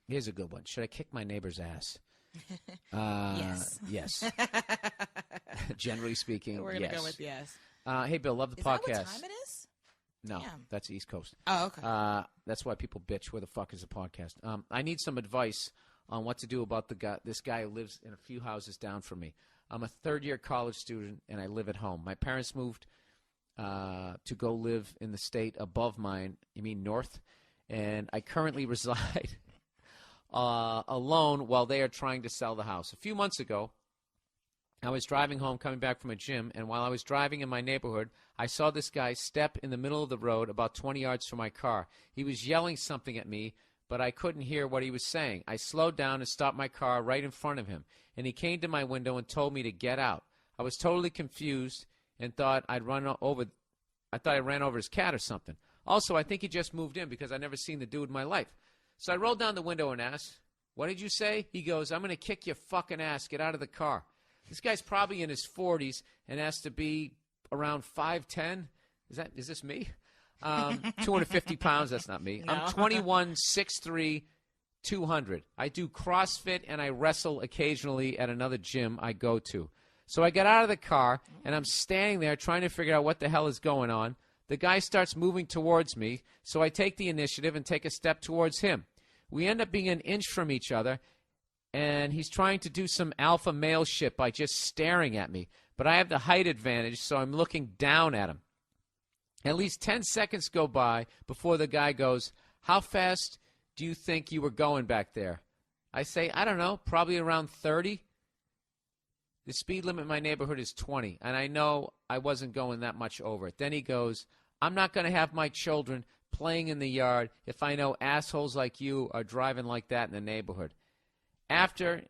Here's a good one. Should I kick my neighbor's ass? Yes. Yes. Generally speaking, We're going to go with yes. Hey, Bill, love the Is podcast. that what time it is? No, Damn. that's East Coast. Oh, okay. That's why people bitch. Where the fuck is the podcast? I need some advice on what to do about this guy who lives in a few houses down from me. I'm a third-year college student, and I live at home. My parents moved to go live in the state above mine. You mean north? And I currently reside alone while they are trying to sell the house. A few months ago, I was driving home coming back from a gym, and while I was driving in my neighborhood, I saw this guy step in the middle of the road about 20 yards from my car. He was yelling something at me, but I couldn't hear what he was saying. I slowed down and stopped my car right in front of him, and he came to my window and told me to get out. I was totally confused and thought I ran over his cat or something. Also, I think he just moved in because I'd never seen the dude in my life. So I rolled down the window and asked, "What did you say?" He goes, "I'm going to kick your fucking ass. Get out of the car." This guy's probably in his 40s and has to be around 5'10". Is this me? 250 pounds. That's not me. No. I'm 21, 6'3", 200. I do CrossFit and I wrestle occasionally at another gym I go to. So I get out of the car and I'm standing there trying to figure out what the hell is going on. The guy starts moving towards me, so I take the initiative and take a step towards him. We end up being an inch from each other, and he's trying to do some alpha male shit by just staring at me. But I have the height advantage, so I'm looking down at him. At least 10 seconds go by before the guy goes, "How fast do you think you were going back there?" I say, "I don't know, probably around 30. The speed limit in my neighborhood is 20, and I know I wasn't going that much over it." Then he goes, "I'm not going to have my children playing in the yard if I know assholes like you are driving like that in the neighborhood." After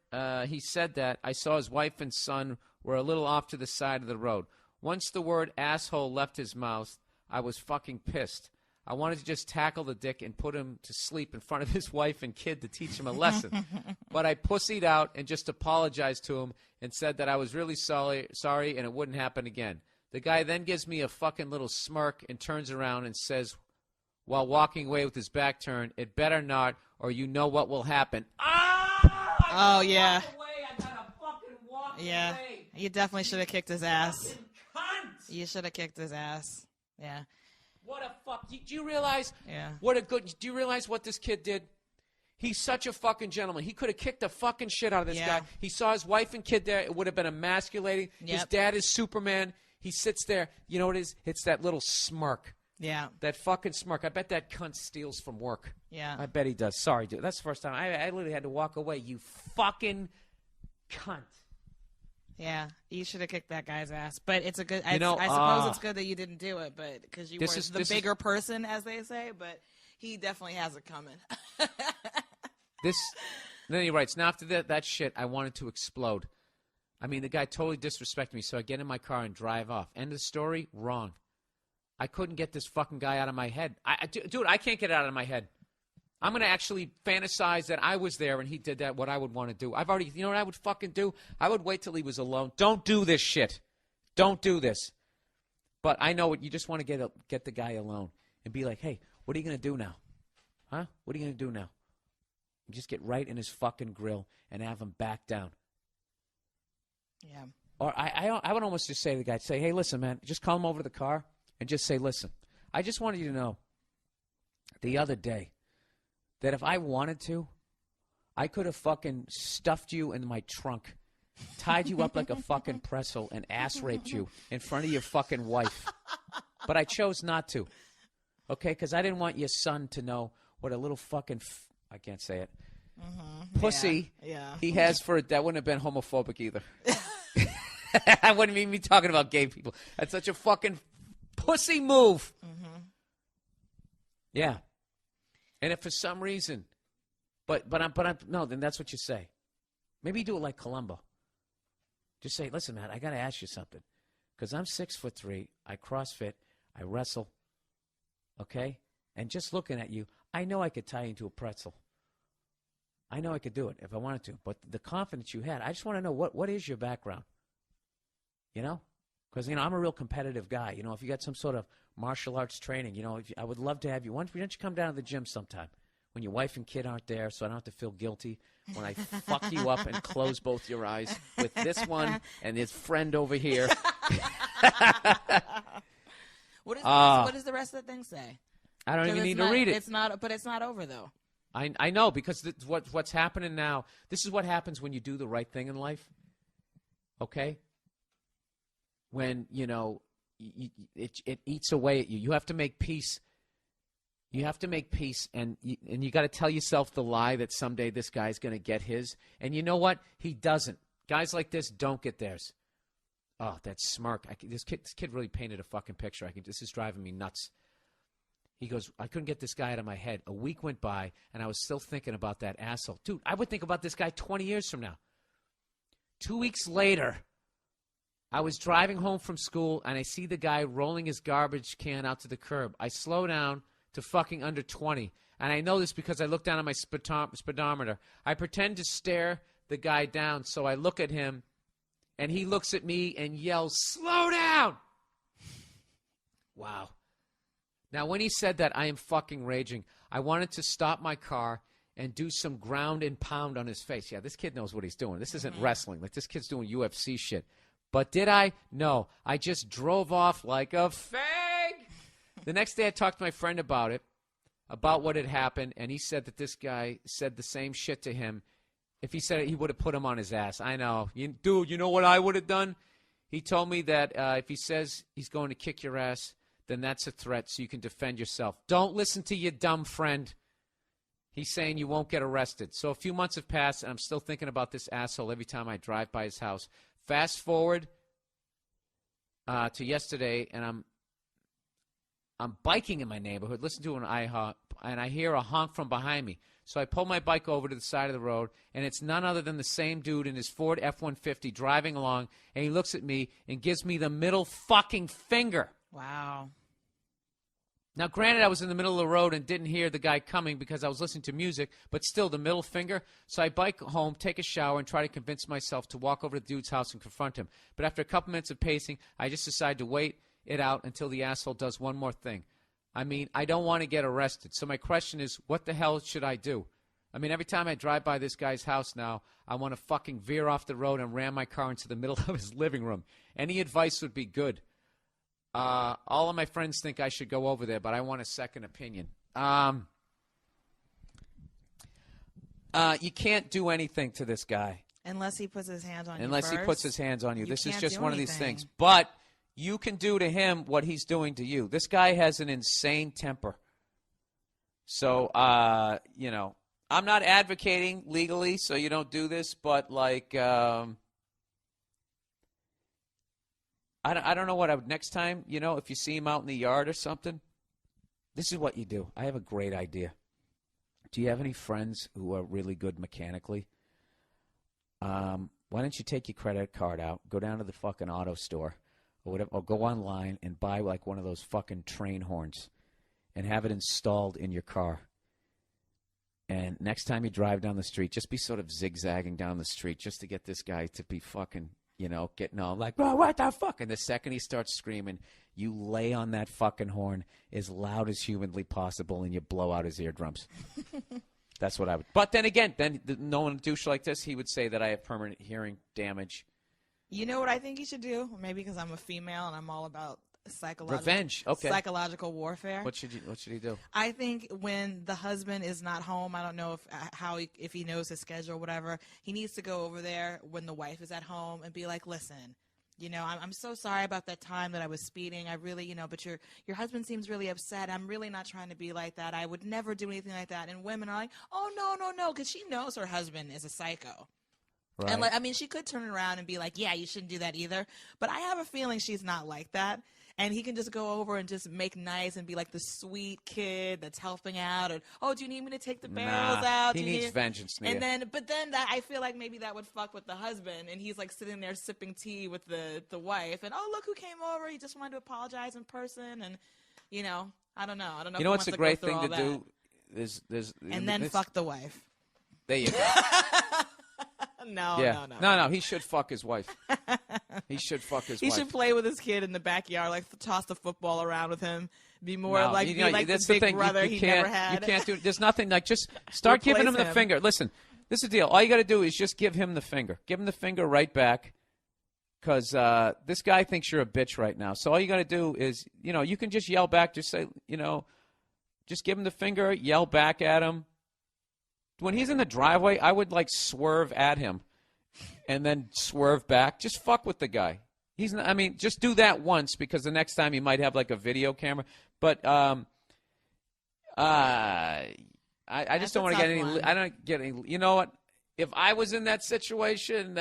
he said that, I saw his wife and son were a little off to the side of the road. Once the word asshole left his mouth, I was fucking pissed. I wanted to just tackle the dick and put him to sleep in front of his wife and kid to teach him a lesson. But I pussied out and just apologized to him and said that I was really sorry and it wouldn't happen again. The guy then gives me a fucking little smirk and turns around and says, while walking away with his back turned, "It better not, or you know what will happen." Oh, yeah. I gotta fucking walk Yeah. away. You definitely should have kicked his ass. Fucking cunt. You should have kicked his ass. Yeah. What a fuck. Do you realize Yeah. do you realize what this kid did? He's such a fucking gentleman. He could have kicked the fucking shit out of this Yeah. guy. He saw his wife and kid there. It would have been emasculating. His Yep. dad is Superman. He sits there. You know what it is? It's that little smirk. Yeah. That fucking smirk. I bet that cunt steals from work. Yeah. I bet he does. Sorry, dude. That's the first time. I literally had to walk away. You fucking cunt. Yeah, you should have kicked that guy's ass. But it's a good. You know, I suppose it's good that you didn't do it, but because you were This the is- bigger person, as they say. But he definitely has it coming. Then he writes, "Now after that shit, I wanted to explode. I mean, the guy totally disrespected me, so I get in my car and drive off. End of story? Wrong. I couldn't get this fucking guy out of my head. Dude, I can't get it out of my head. I'm going to actually fantasize that I was there and he did that, what I would want to do. You know what I would fucking do? I would wait till he was alone. Don't do this shit. Don't do this. But I know you just want to get the guy alone and be like, "Hey, what are you going to do now? Huh? What are you going to do now?" And just get right in his fucking grill and have him back down. Yeah. Or I would almost just say to the guy, say, "Hey, listen, man, just call him over to the car and just say, listen, I just wanted you to know the other day that if I wanted to, I could have fucking stuffed you in my trunk, tied you up like a fucking pretzel, and ass raped you in front of your fucking wife. But I chose not to, okay? Because I didn't want your son to know what a little fucking I can't say it. Pussy Yeah. he has for it. That wouldn't have been homophobic either. I wouldn't even be talking about gay people. That's such a fucking pussy move. Yeah. And if for some reason, but I'm no, then that's what you say. Maybe you do it like Columbo. Just say, "Listen, man, I got to ask you something, because I'm 6'3", I CrossFit, I wrestle, okay? And just looking at you, I know I could tie you into a pretzel. I know I could do it if I wanted to. But the confidence you had, I just want to know what is your background, you know? Because, I'm a real competitive guy. If you got some sort of martial arts training, I would love to have you. Why don't you come down to the gym sometime? when your wife and kid aren't there, so I don't have to feel guilty when I fuck you up and close both your eyes with this one and this friend over here. What does the rest of the thing say? I don't even need to read it. But it's not over though. I know, because what's happening now, this is what happens when you do the right thing in life, okay? When, it eats away at you. You have to make peace. You have to make peace, and you got to tell yourself the lie that someday this guy's going to get his. And you know what? He doesn't. Guys like this don't get theirs. Oh, that smirk. This kid really painted a fucking picture. This is driving me nuts. He goes, I couldn't get this guy out of my head. A week went by, and I was still thinking about that asshole. Dude, I would think about this guy 20 years from now. 2 weeks later, I was driving home from school, and I see the guy rolling his garbage can out to the curb. I slow down to fucking under 20, and I know this because I look down at my speedometer. I pretend to stare the guy down, so I look at him, and he looks at me and yells, slow down! Wow. Now, when he said that, I am fucking raging. I wanted to stop my car and do some ground and pound on his face. Yeah, this kid knows what he's doing. This isn't wrestling. Like, this kid's doing UFC shit. But did I? No. I just drove off like a fag. The next day, I talked to my friend about it, about what had happened, and he said that this guy said the same shit to him. If he said it, he would have put him on his ass. I know. Dude, you know what I would have done? He told me that if he says he's going to kick your ass, then that's a threat, so you can defend yourself. Don't listen to your dumb friend. He's saying you won't get arrested. So a few months have passed, and I'm still thinking about this asshole every time I drive by his house. Fast forward to yesterday, and I'm biking in my neighborhood, listen to an IHOP, and I hear a honk from behind me. So I pull my bike over to the side of the road, and it's none other than the same dude in his Ford F-150 driving along, and he looks at me and gives me the middle fucking finger. Wow. Now, granted, I was in the middle of the road and didn't hear the guy coming because I was listening to music, but still, the middle finger. So I bike home, take a shower, and try to convince myself to walk over to the dude's house and confront him. But after a couple minutes of pacing, I just decide to wait it out until the asshole does one more thing. I mean, I don't want to get arrested. So my question is, what the hell should I do? I mean, every time I drive by this guy's house now, I want to fucking veer off the road and ram my car into the middle of his living room. Any advice would be good. All of my friends think I should go over there, but I want a second opinion. You can't do anything to this guy. Unless he puts his hands on you Unless first. he puts his hands on you. This is can't just do one of these anything. things. But you can do to him what he's doing to you. This guy has an insane temper. So, I'm not advocating legally, so you don't do this, but, like, I don't know what I would, next time, if you see him out in the yard or something, this is what you do. I have a great idea. Do you have any friends who are really good mechanically? Why don't you take your credit card out, go down to the fucking auto store or whatever, or go online and buy like one of those fucking train horns and have it installed in your car. And next time you drive down the street, just be sort of zigzagging down the street just to get this guy to be fucking, getting all like, oh, what the fuck? And the second he starts screaming, you lay on that fucking horn as loud as humanly possible and you blow out his eardrums. That's what I would. But then again, knowing a douche like this, he would say that I have permanent hearing damage. You know what I think you should do? Maybe because I'm a female and I'm all about revenge. Okay. Psychological warfare. What should he do? I think when the husband is not home, I don't know if he knows his schedule or whatever, he needs to go over there when the wife is at home and be like, listen, I'm so sorry about that time that I was speeding. I really, but your husband seems really upset. I'm really not trying to be like that. I would never do anything like that. And women are like, oh, no, because she knows her husband is a psycho. Right. And she could turn around and be like, yeah, you shouldn't do that either. But I have a feeling she's not like that. And he can just go over and just make nice and be like the sweet kid that's helping out. Or, oh, do you need me to take the barrels out? He needs vengeance. But then I feel like maybe that would fuck with the husband. And he's like sitting there sipping tea with the wife. And, oh, look who came over. He just wanted to apologize in person. And, I don't know. I don't know. You know what's a great thing to do? And then fuck the wife. There you go. No. No. He should fuck his wife. He should fuck his He wife. should play with his kid in the backyard, like toss the football around with him. Be more No, like, you be know, like that's the big thing. brother You he never can't, had. You can't do. There's nothing like just start giving him the finger. Listen, this is the deal. All you got to do is just give him the finger. Give him the finger right back, because this guy thinks you're a bitch right now. So all you got to do is, you can just yell back. Just say, just give him the finger. Yell back at him. When he's in the driveway, I would like swerve at him, and then swerve back. Just fuck with the guy. He's not, I mean, just do that once, because the next time he might have like a video camera. But I just don't want to get any. I don't get any. You know what? If I was in that situation,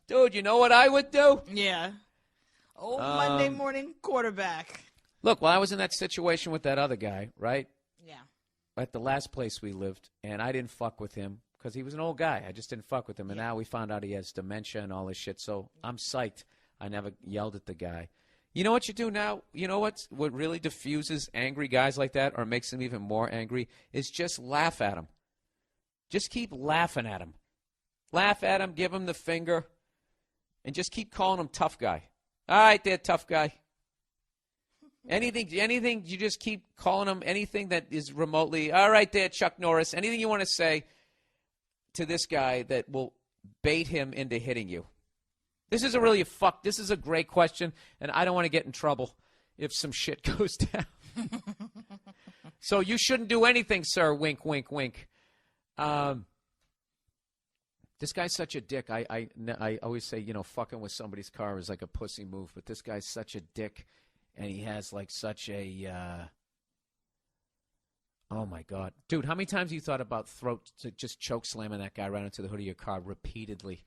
dude, you know what I would do? Yeah. Monday morning quarterback. Look, while I was in that situation with that other guy, right? Yeah. At the last place we lived, and I didn't fuck with him because he was an old guy. I just didn't fuck with him, and now we found out he has dementia and all this shit. So I'm psyched. I never yelled at the guy. You know what you do now? You know what really diffuses angry guys like that, or makes them even more angry, is just laugh at him. Just keep laughing at him. Laugh at him, give him the finger, and just keep calling him tough guy. All right there, tough guy. Anything, you just keep calling him anything that is remotely, all right there, Chuck Norris. Anything you want to say to this guy that will bait him into hitting you. This is this is a great question, and I don't want to get in trouble if some shit goes down. So you shouldn't do anything, sir. Wink, wink, wink. This guy's such a dick. I always say, fucking with somebody's car is like a pussy move, but this guy's such a dick, and he has like such a oh my God, dude! How many times have you thought about just choke slamming that guy right into the hood of your car repeatedly?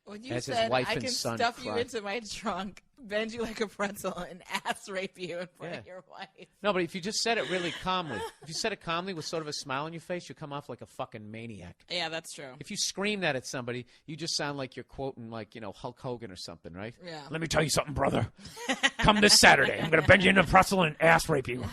When you as said, his wife I and can son stuff cry. you into my trunk, bend you like a pretzel, and ass rape you in front of your wife. No, but if you just said it really calmly, if you said it calmly with sort of a smile on your face, you come off like a fucking maniac. Yeah, that's true. If you scream that at somebody, you just sound like you're quoting, like, Hulk Hogan or something, right? Yeah. Let me tell you something, brother. Come this Saturday. I'm going to bend you into a pretzel and ass rape you.